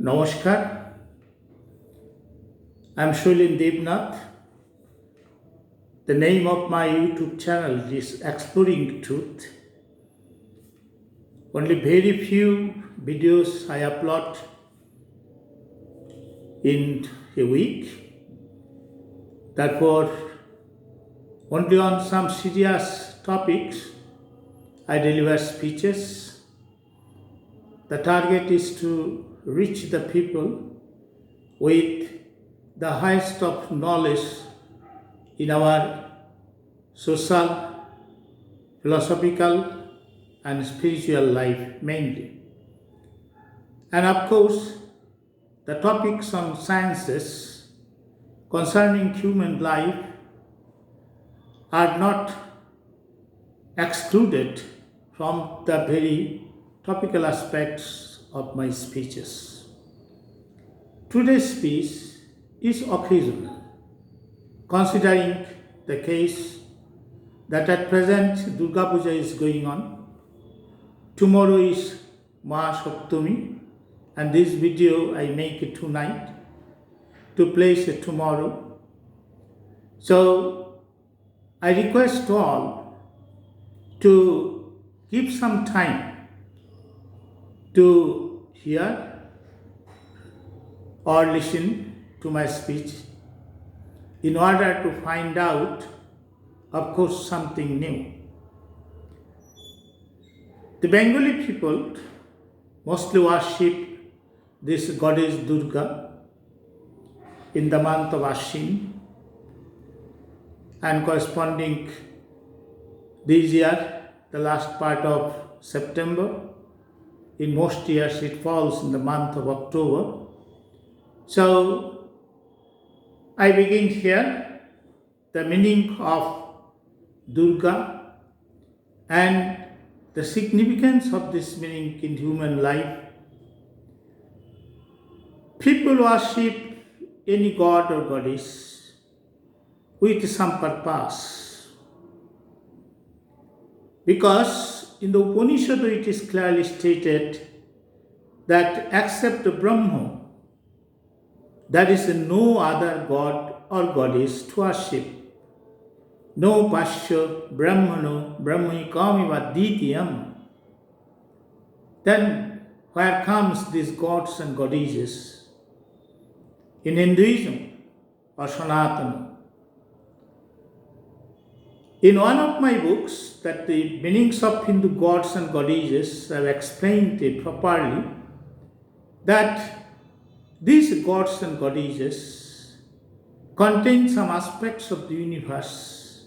Namaskar, I'm Shailin Devnath. The name of my YouTube channel is Exploring Truth. Only very few videos I upload in a week. Therefore, only on some serious topics I deliver speeches. The target is to reach the people with the highest of knowledge in our social, philosophical, and spiritual life mainly. And of course, the topics on sciences concerning human life are not excluded from the very topical aspects of my speeches. Today's speech is occasional, considering the case that at present Durga Puja is going on. Tomorrow is Mahasaptami, and this video I make it tonight to place it tomorrow. So I request all to give some time to hear or listen to my speech in order to find out, of course, something new. The Bengali people mostly worship this goddess Durga in the month of Ashwin, and corresponding this year, the last part of September. In most years, it falls in the month of October. So, I begin here the meaning of Durga and the significance of this meaning in human life. People worship any god or goddess with some purpose. Because in the Upanishad it is clearly stated that except Brahma, there is no other god or goddess to worship. No pasya brahmano brahmaikamiva ditiyam. Then where comes these gods and goddesses? In Hinduism or Sanatana. In one of my books, that the meanings of Hindu gods and goddesses, I have explained it properly, that these gods and goddesses contain some aspects of the universe,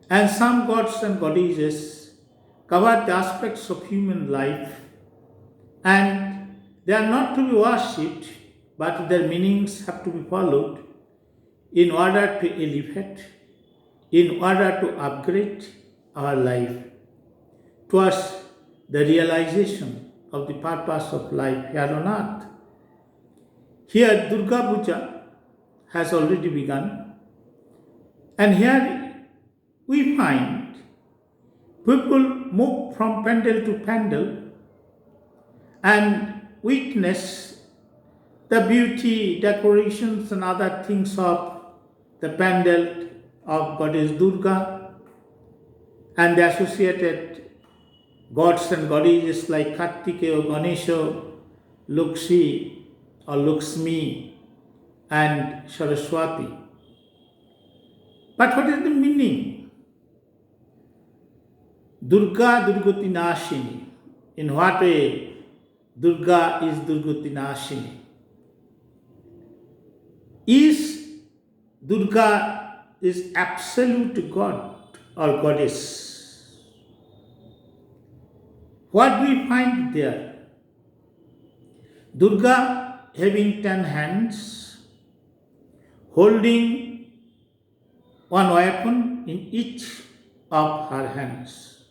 and some gods and goddesses cover the aspects of human life, and they are not to be worshipped, but their meanings have to be followed in order to elevate, in order to upgrade our life towards the realization of the purpose of life here on earth. Here Durga Puja has already begun, and here we find people move from pandal to pandal and witness the beauty, decorations and other things of the pandal of Goddess Durga and the associated gods and goddesses like Kartikeya, Ganesha, Lakshmi or Lakshmi and Saraswati. But what is the meaning? Durga Durgati Nashini. In what way Durga is Durgati Nashini? Is Durga is absolute God or goddess? What do we find there? Durga having 10 hands, holding one weapon in each of her hands.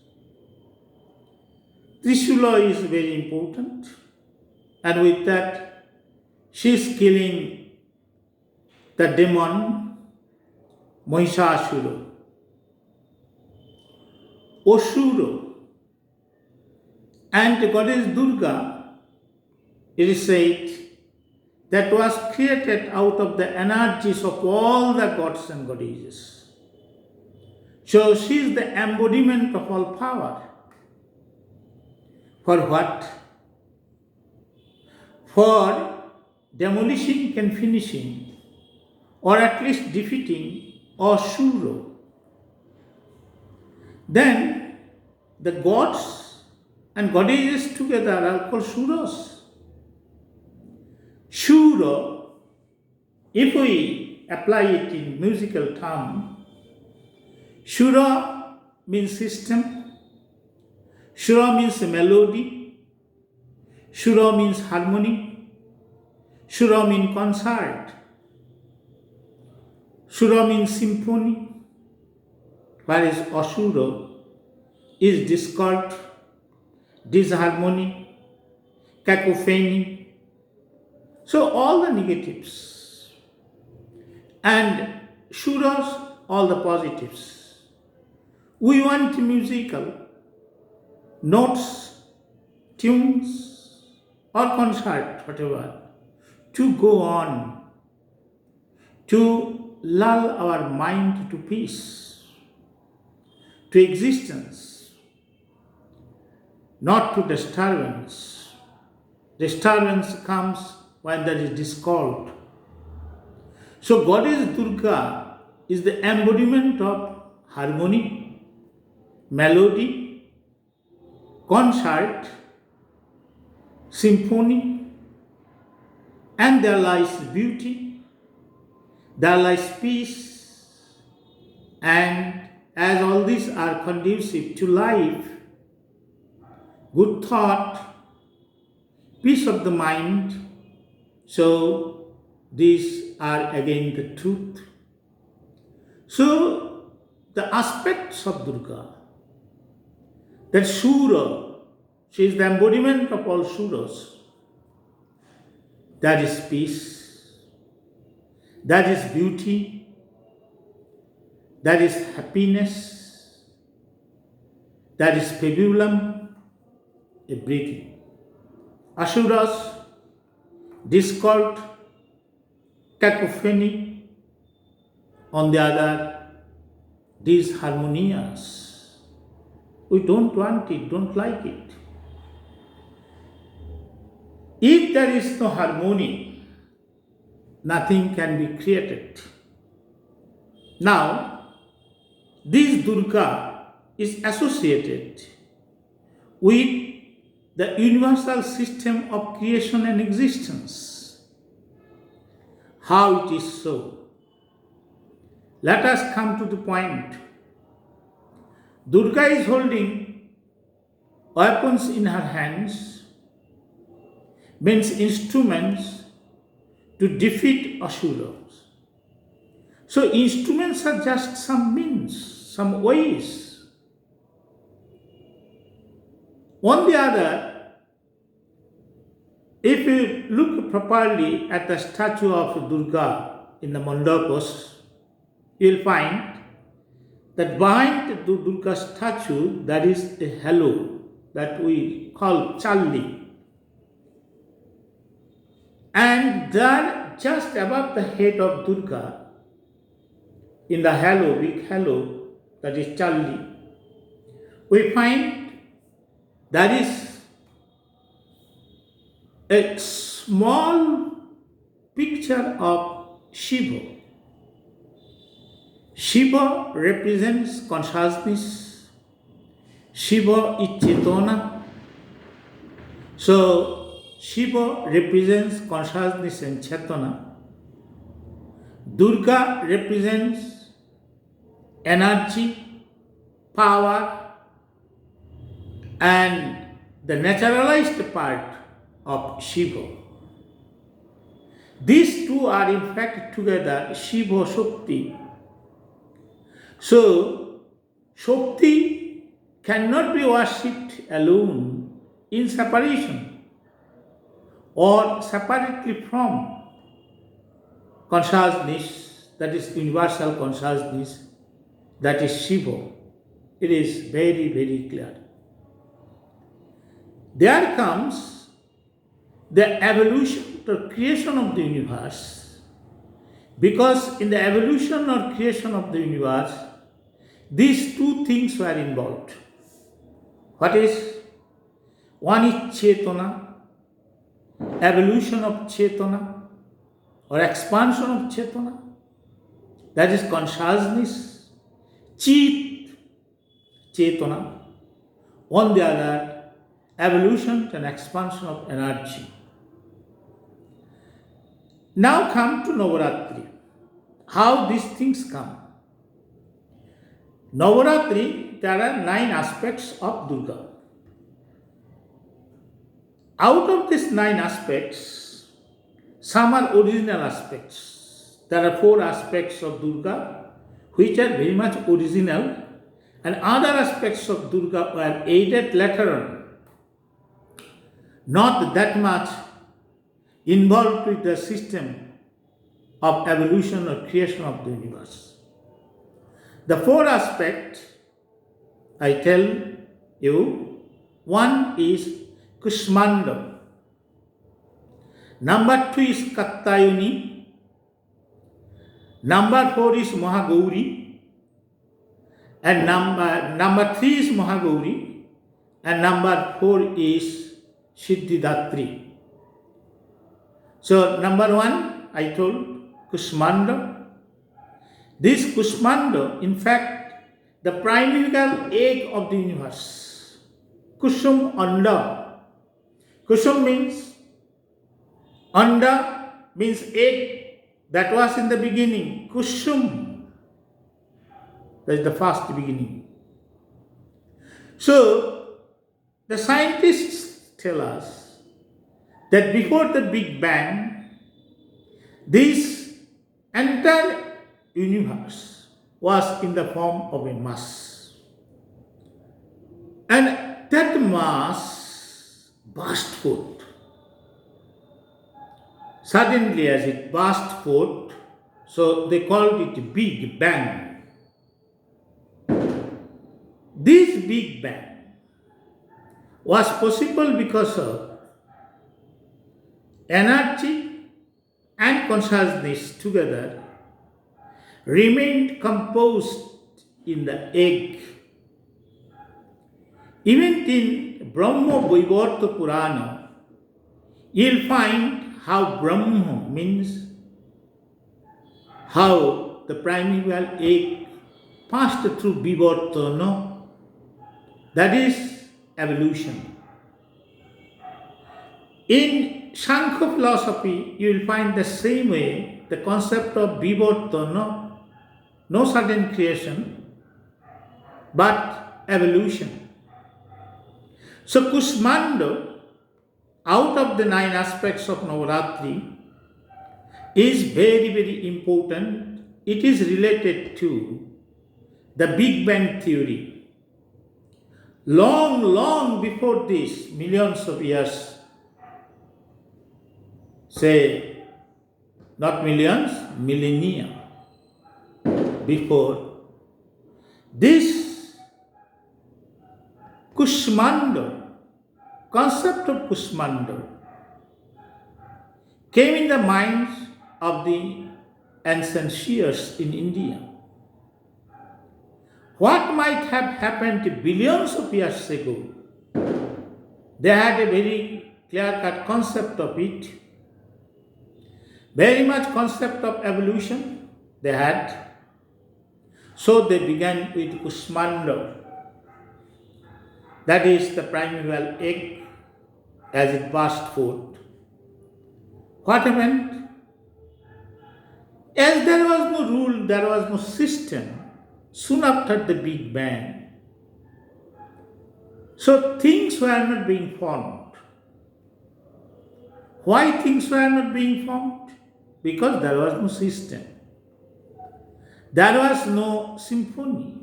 Trishula is very important, and with that she is killing the demon Mahishasura, Asura, and Goddess Durga, it is said, that was created out of the energies of all the gods and goddesses. So she is the embodiment of all power. For what? For demolishing and finishing, or at least defeating Asura. Then the gods and goddesses together are called Suras. Shura, if we apply it in musical term, Shura means system, Shura means melody, Shura means harmony, Shura means concert, Shura means symphony, whereas Asura is discord, disharmony, cacophony. So all the negatives, and Shuras all the positives. We want musical notes, tunes, or concert, whatever, to go on, to lull our mind to peace, to existence, not to disturbance. Disturbance comes when there is discord. So Goddess Durga is the embodiment of harmony, melody, concert, symphony, and there lies beauty, there lies peace, and as all these are conducive to life, good thought, peace of the mind, so these are again the truth. So the aspects of Durga, that Shura, she is the embodiment of all Shuras. That is peace, that is beauty, that is happiness, that is pabulum, everything. Asuras, discord, cacophony, on the other, disharmonious. We don't want it, don't like it. If there is no harmony, nothing can be created. Now, this Durga is associated with the universal system of creation and existence. How it is so? Let us come to the point. Durga is holding weapons in her hands, means instruments to defeat Asuras. So instruments are just some means, some ways. On the other, if you look properly at the statue of Durga in the mandapas, you will find that behind the Durga statue there is a halo that we call Challi. And there, just above the head of Durga, in the halo, big halo, that is Challi, we find there is a small picture of Shiva. Shiva represents consciousness. Shiva is Chetana. So Shiva represents consciousness and Chetana. Durga represents energy, power, and the naturalized part of Shiva. These two are in fact together Shiva Shakti. So Shakti cannot be worshipped alone in separation or separately from consciousness, that is universal consciousness, that is Shiva. It is very, very clear. There comes the evolution the creation of the universe, because in the evolution or creation of the universe, these two things were involved. What is? One is Chetana, evolution of Chetana or expansion of Chetana, that is consciousness, Chit, Chetana. On the other, evolution and expansion of energy. Now come to Navaratri. How these things come? Navaratri, there are 9 aspects of Durga. Out of these 9 aspects, some are original aspects. There are 4 aspects of Durga which are very much original, and other aspects of Durga were added later on, not that much involved with the system of evolution or creation of the universe. The 4 aspects I tell you, one is Kushmanda, number 2 is Kattayuni, number 4 is Mahagauri, and number 3 is Mahagauri, and number 4 is Siddhidatri. So number 1 I told Kushmanda. This Kushmanda, in fact, the primordial egg of the universe. Kusum Anda. Kusum means Anda means egg that was in the beginning. Kusum, that is the first beginning. So the scientists tell us that before the Big Bang, this entire universe was in the form of a mass. And that mass burst forth. Suddenly, as it burst forth, so they called it Big Bang. This Big Bang was possible because of energy and consciousness together remained composed in the egg. Even in Brahma Vaivarta Purana, you'll find how Brahma means how the primordial egg passed through Vivartana, that is evolution. In Sankhya philosophy, you will find the same way the concept of Vivartana, no sudden creation, but evolution. So Kushmanda, out of the 9 aspects of Navaratri, is very, very important. It is related to the Big Bang theory. Long before this, millions of years, say not millions, millennia before, this Kushmanda, concept of Kushmanda, came in the minds of the ancient seers in India. What might have happened billions of years ago? They had a very clear-cut concept of it. Very much concept of evolution they had. So they began with Kushmanda. That is the primordial egg as it burst forth. What happened? As there was no rule, there was no system, soon after the Big Bang, so things were not being formed. Why things were not being formed? Because there was no system. There was no symphony.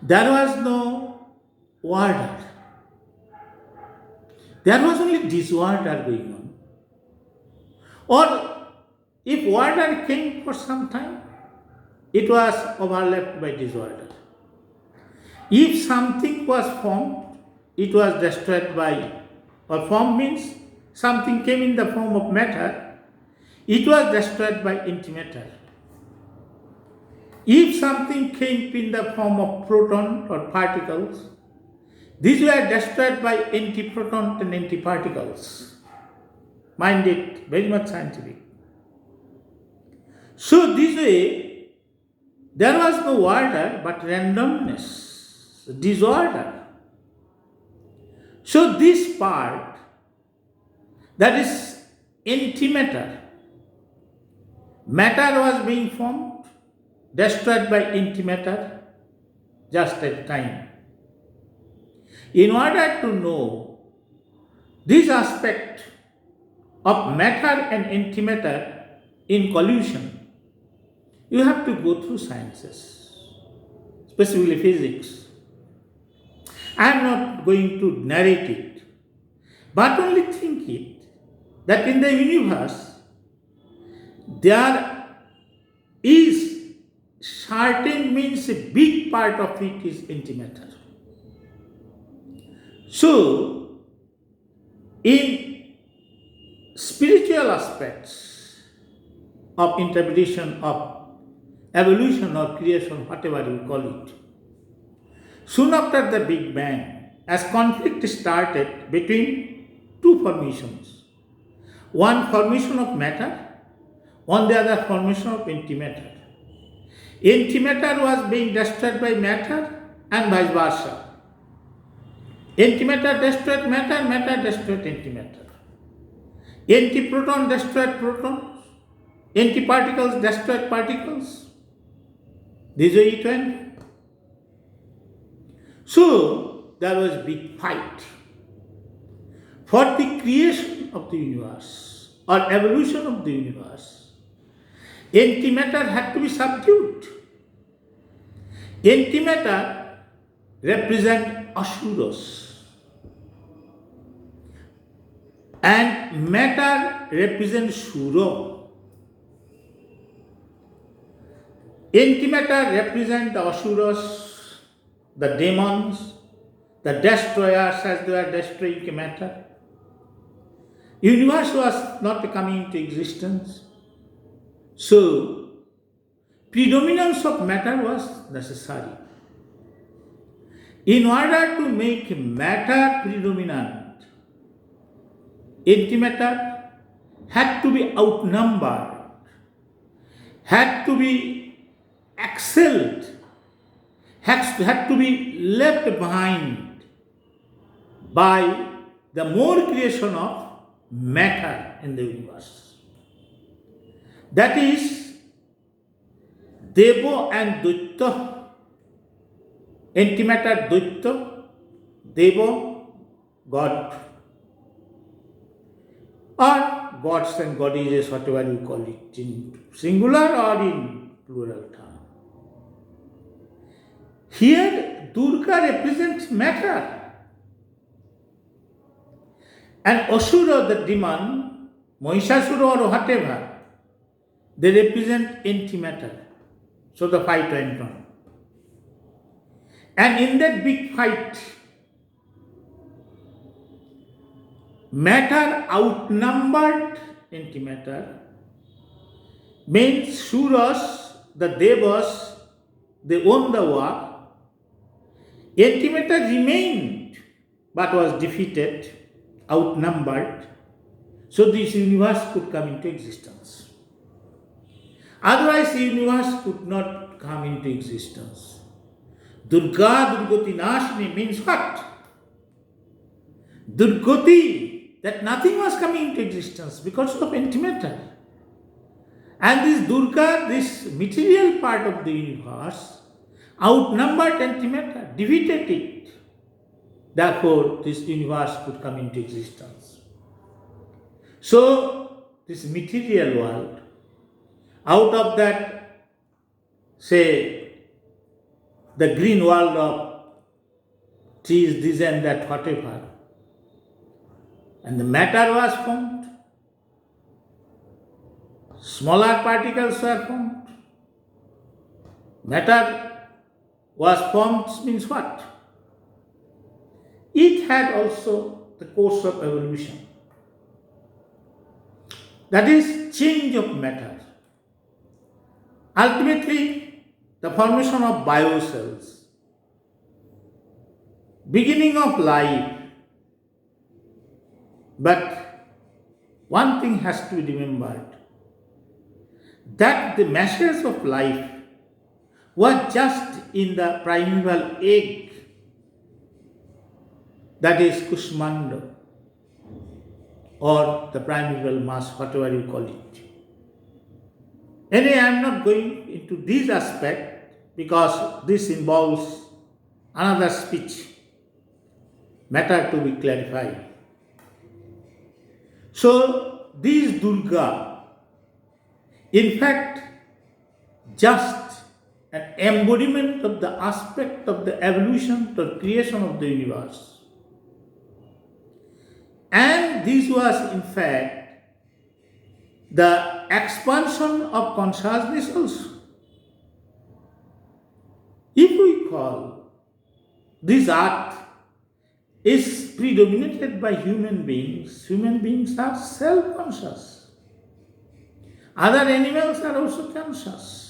There was no order. There was only disorder going on. Or if order came for some time, it was overlapped by disorder. If something was formed, it was destroyed by, or form means something came in the form of matter, it was destroyed by antimatter. If something came in the form of proton or particles, these were destroyed by antiproton and antiparticles. Mind it, very much scientific. So this way, there was no order but randomness, disorder. So this part, that is antimatter, matter was being formed, destroyed by antimatter just at time. In order to know this aspect of matter and antimatter in collusion, you have to go through sciences, specifically physics. I am not going to narrate it, but only think it that in the universe there is certain, means a big part of it is antimatter. So, in spiritual aspects of interpretation of evolution or creation, whatever you call it, soon after the Big Bang, as conflict started between two formations, one formation of matter, on the other formation of antimatter. Antimatter was being destroyed by matter and vice versa. Antimatter destroyed matter, matter destroyed antimatter. Antiproton destroyed protons, antiparticles destroyed particles. This way it went. So there was a big fight for the creation of the universe or evolution of the universe. Antimatter had to be subdued. Antimatter represents asuras and matter represents Shura. Antimatter represents the asuras, the demons, the destroyers as they are destroying matter. Universe was not coming into existence. So, predominance of matter was necessary. In order to make matter predominant, antimatter had to be outnumbered, had to be excelled, had to be left behind by the more creation of matter in the universe. That is Devo and Daitya. Antimatter Daitya, Devo, God. Or gods and goddesses, whatever you call it, in singular or in plural term. Here, Durga represents matter. And Asura, the demon, Mahishasura or whatever, they represent antimatter. So the fight went on. And in that big fight, matter outnumbered antimatter, means Suras, the Devas, they won the war. Antimatter remained but was defeated, outnumbered, so this universe could come into existence. Otherwise, the universe could not come into existence. Durga, Durgati Nashini means what? Durgati, that nothing was coming into existence because of antimatter. And this Durga, this material part of the universe, outnumbered antimatter, defeated it. Therefore, this universe could come into existence. So, this material world, out of that, say, the green world of trees, this and that, whatever, and the matter was formed, smaller particles were formed. Matter was formed means what? It had also the course of evolution. that is change of matter. Ultimately, the formation of biocells, beginning of life. But one thing has to be remembered, that the message of life was just in the primeval egg, that is Kushmanda, or the primeval mass, whatever you call it. Anyway, I am not going into this aspect because this involves another speech, matter to be clarified. So, this Durga, in fact, just an embodiment of the aspect of the evolution or creation of the universe. And this was, in fact, the expansion of consciousness also. If we call this earth is predominated by human beings are self-conscious. Other animals are also conscious.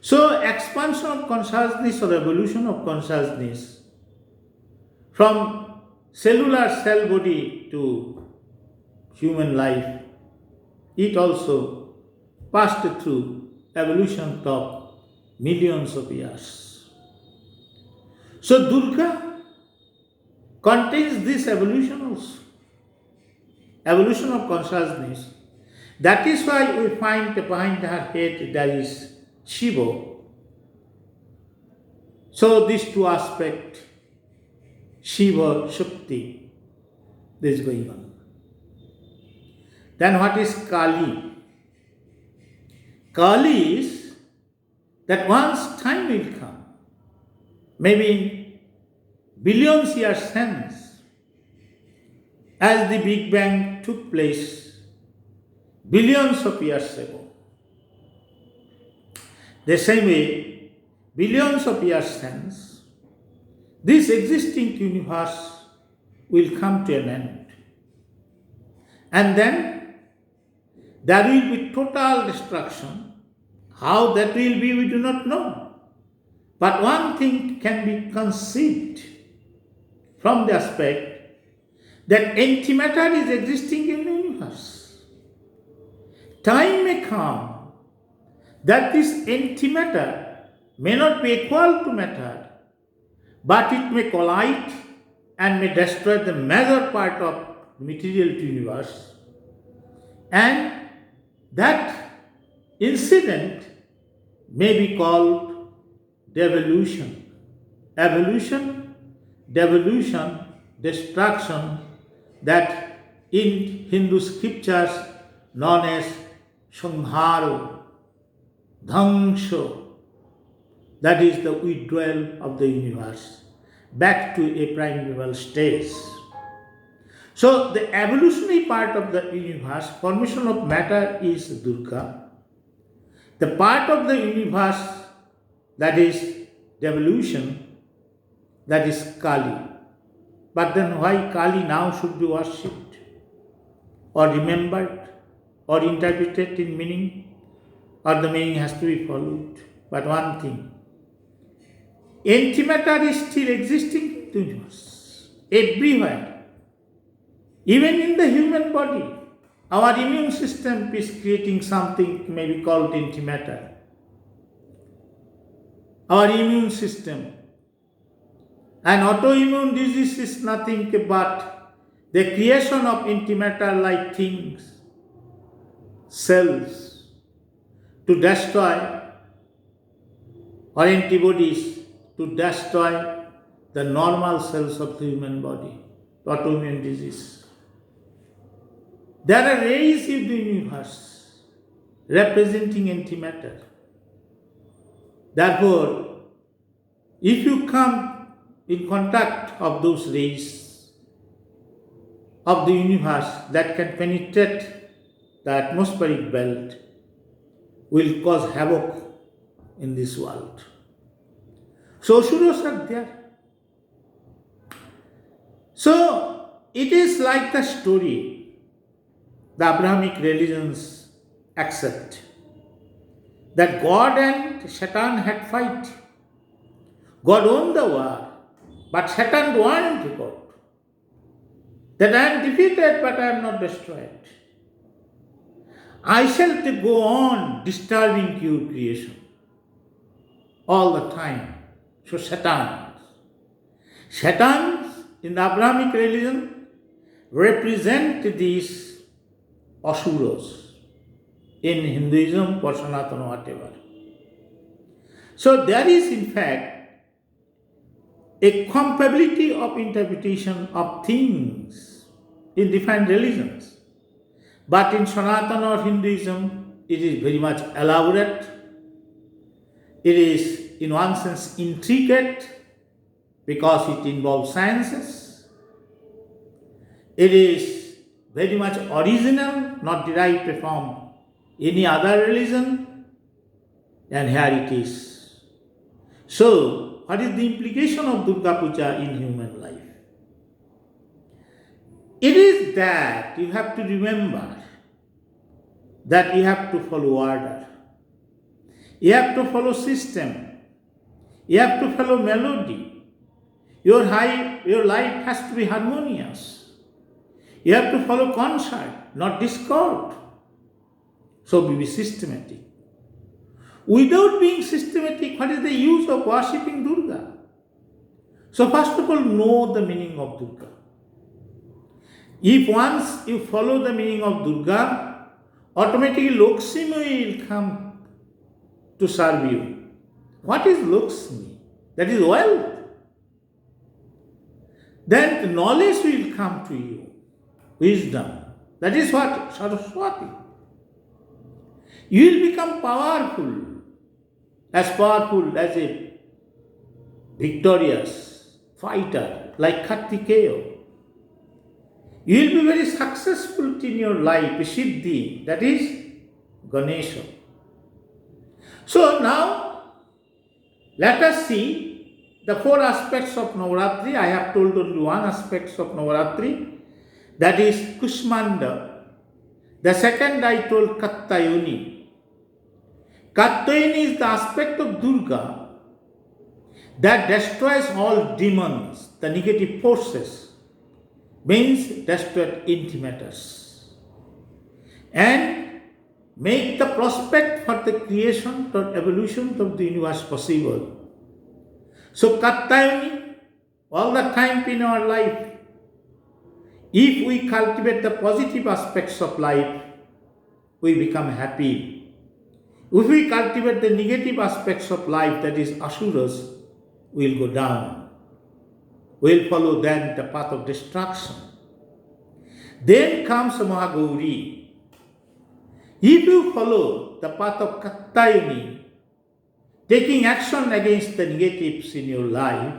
So, expansion of consciousness or evolution of consciousness from cellular cell body to human life, it also passed through evolution of millions of years. So, Durga contains this evolution also, evolution of consciousness. That is why we find behind her head there is Shiva. So these two aspects, Shiva, Shakti, this is going on. Then what is Kali? Kali is that once time will come, maybe in billions years hence, as the Big Bang took place billions of years ago. The same way, billions of years hence, this existing universe will come to an end. And then there will be total destruction. How that will be, we do not know. But one thing can be conceived from the aspect that antimatter is existing in the universe. Time may come that this antimatter may not be equal to matter, but it may collide and may destroy the major part of material universe. And that incident may be called devolution. Evolution, devolution, destruction, that in Hindu scriptures known as Samhara, Dhangsha, that is the withdrawal of the universe back to a primeval stage. So the evolutionary part of the universe, formation of matter, is Durga. The part of the universe that is devolution, that is Kali. But then why Kali now should be worshipped or remembered or interpreted in meaning, or the meaning has to be followed? But one thing, antimatter is still existing in the universe, everywhere. Even in the human body, our immune system is creating something maybe called antimatter. Our immune system. And autoimmune disease is nothing but the creation of antimatter like things, cells, to destroy, or antibodies to destroy the normal cells of the human body, autoimmune disease. There are rays in the universe representing antimatter. Therefore, if you come in contact of those rays of the universe that can penetrate the atmospheric belt, will cause havoc in this world. So Asuras are there. So it is like the story the Abrahamic religions accept that God and Satan had fight. God won the war, but Satan warned God that I am defeated but I am not destroyed. I shall go on disturbing your creation all the time. So Satans in the Abrahamic religion represent these asuras in Hinduism, or Sanatana, whatever. So there is in fact a compatibility of interpretation of things in different religions. But in Sanatana or Hinduism, it is very much elaborate. It is in one sense intricate because it involves sciences. It is very much original, not derived from any other religion, and here it is. So, what is the implication of Durga Puja in human life? It is that you have to remember that you have to follow order. You have to follow system. You have to follow melody. Your life has to be harmonious. You have to follow concert, not discord. So be systematic. Without being systematic, what is the use of worshipping Durga? So first of all, know the meaning of Durga. If once you follow the meaning of Durga, automatically Lakshmi will come to serve you. What is Lakshmi? That is wealth. Then the knowledge will come to you, wisdom. That is what? Saraswati. You will become powerful as a victorious fighter like Kartikeya. You will be very successful in your life, Siddhi, that is Ganesha. So now, let us see the four aspects of Navaratri. I have told only one aspect of Navaratri, that is Kushmanda. The second I told Kattayoni. Kattayoni is the aspect of Durga that destroys all demons, the negative forces, means destroy intimators, and make the prospect for the creation or evolution of the universe possible. So Kattayoni, all the time in our life, if we cultivate the positive aspects of life, we become happy. If we cultivate the negative aspects of life, that is asuras, we will go down. We will follow then the path of destruction. Then comes Mahagauri. If you follow the path of Kattayani, taking action against the negatives in your life,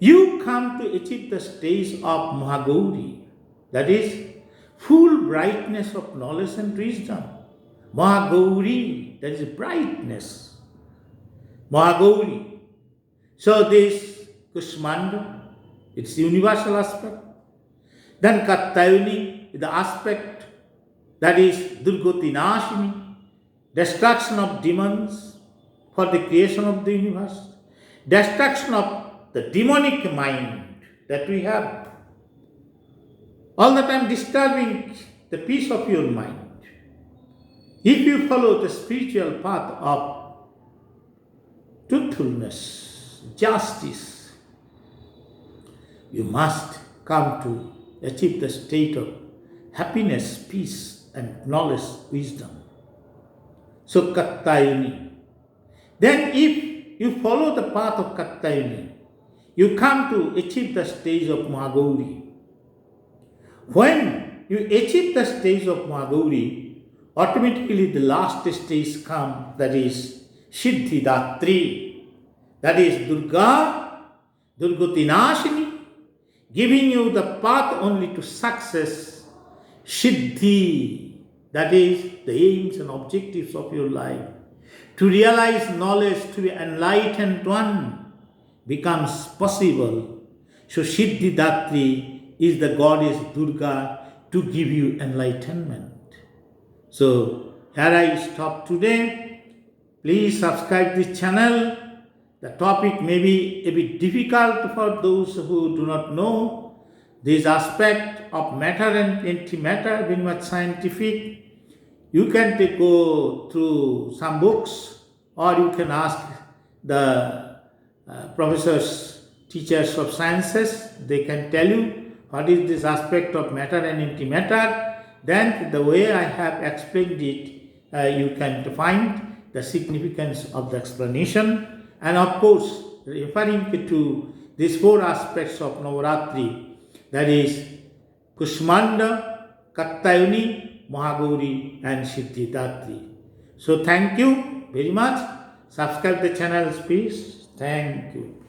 you come to achieve the stage of Mahagauri, that is full brightness of knowledge and wisdom. Mahagauri, that is brightness. Mahagauri. So this Kushmanda, it's universal aspect. Then Kattayani, the aspect that is Durgotinashini, destruction of demons for the creation of the universe, destruction of the demonic mind that we have, all the time disturbing the peace of your mind. If you follow the spiritual path of truthfulness, justice, you must come to achieve the state of happiness, peace, and knowledge, wisdom. So Kattayani. Then if you follow the path of Kattayani, you come to achieve the stage of Mahagauri. When you achieve the stage of Mahagauri, automatically the last stage comes, that is Siddhi Datri, that is Durga, Durgotinashini, giving you the path only to success, Siddhi, that is the aims and objectives of your life. To realize knowledge, to be enlightened one, becomes possible. So Siddhi Datri is the goddess Durga, to give you enlightenment. So here I stop today. Please subscribe this channel. The topic may be a bit difficult for those who do not know this aspect of matter and antimatter, very much scientific. You can go through some books, or you can ask the professors, teachers of sciences. They can tell you what is this aspect of matter and antimatter. Then the way I have explained it, you can find the significance of the explanation. And of course, referring to these four aspects of Navaratri, that is Kushmanda, Kattayuni, Mahagauri and Siddhidatri. So thank you very much. Subscribe the channel, please. Thank you.